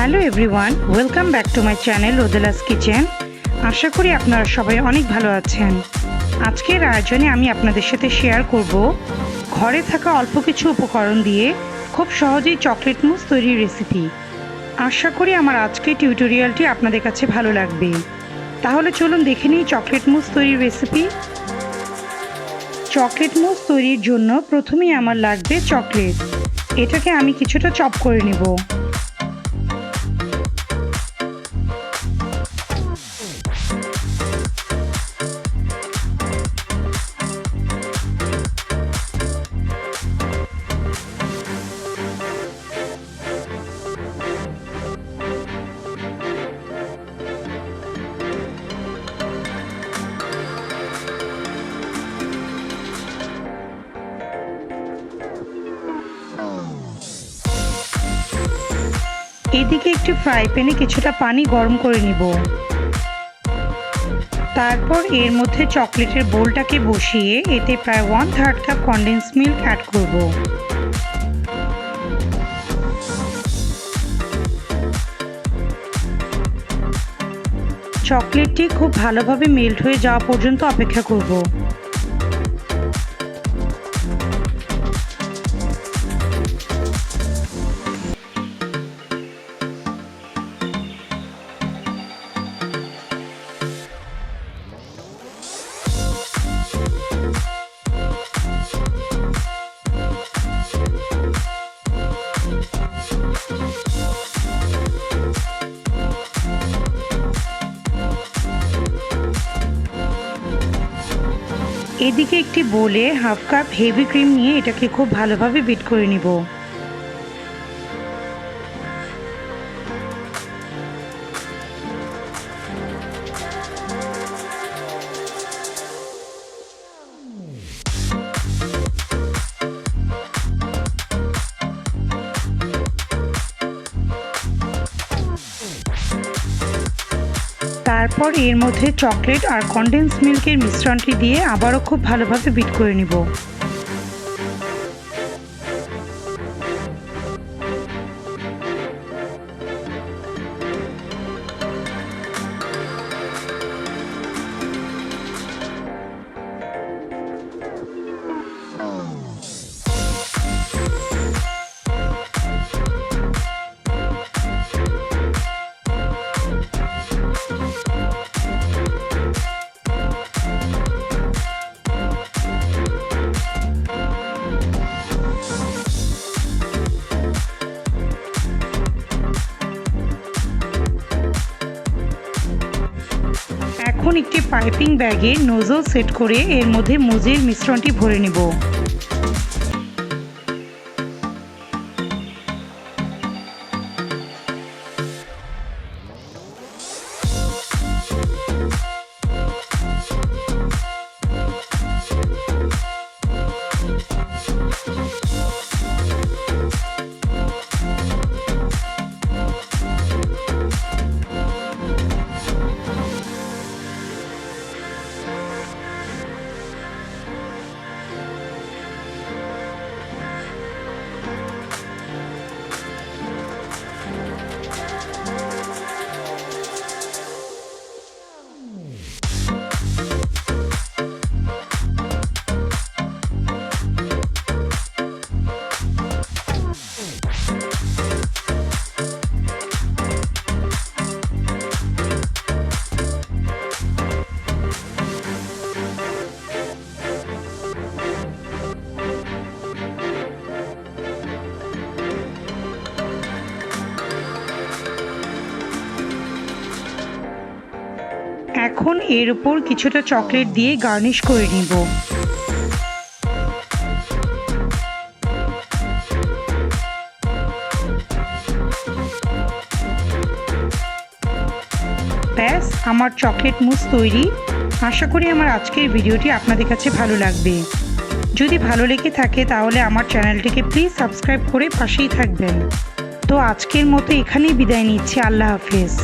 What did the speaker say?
Hello everyone, welcome back to my channel Rodela's kitchen. আশা করি আপনারা সবাই অনেক ভালো আছেন। আজকের আয়োজনে আমি আপনাদের সাথে শেয়ার করব ঘরে থাকা অল্প কিছু উপকরণ দিয়ে খুব সহজেই চকলেট মুস তৈরির রেসিপি। আশা করি আমার আজকের টিউটোরিয়ালটি আপনাদের কাছে ভালো লাগবে। তাহলে চলুন দেখে নিই চকলেট মুস তৈরির রেসিপি। চকলেট মুস তৈরির জন্য প্রথমেই আমার লাগবে চকলেট। এটাকে আমি কিছুটা চপ করে নেব। এদিকে একটি ফ্রাই প্যানে কিছুটা পানি গরম করে নিব। তারপর এর মধ্যে চকলেটের বোলটাকে বসিয়ে এতে প্রায় 1/3 কাপ কনডেন্স মিল্ক অ্যাড করব। চকলেটটি খুব ভালোভাবে মেল্ট হয়ে যাওয়া পর্যন্ত অপেক্ষা করব। এদিকে একটি বোলে 1/2 কাপ হেভি ক্রিম নিয়ে এটাকে খুব ভালোভাবে বিট করে নিব। তারপর এর মধ্যে চকলেট আর কনডেন্স মিল্কের মিশ্রণটি দিয়ে আবারও খুব ভালোভাবে বিট করে নিব। এখন একটি পাইপিং ব্যাগে নোজল সেট করে এর মধ্যে মুজের মিশ্রণটি ভরে নেব। এখন এর উপর কিছুটা চকলেট দিয়ে গার্নিশ করে নিব। ব্যাস, আমার চকলেট মুস তৈরি। আশা করি আমার আজকের ভিডিওটি আপনাদের কাছে ভালো লাগবে। যদি ভালো লেগে থাকে তাহলে আমার চ্যানেলটিকে প্লিজ সাবস্ক্রাইব করে পাশেই থাকবেন। তো আজকের মতো এখানেই বিদায় নিচ্ছি। আল্লাহ হাফেজ।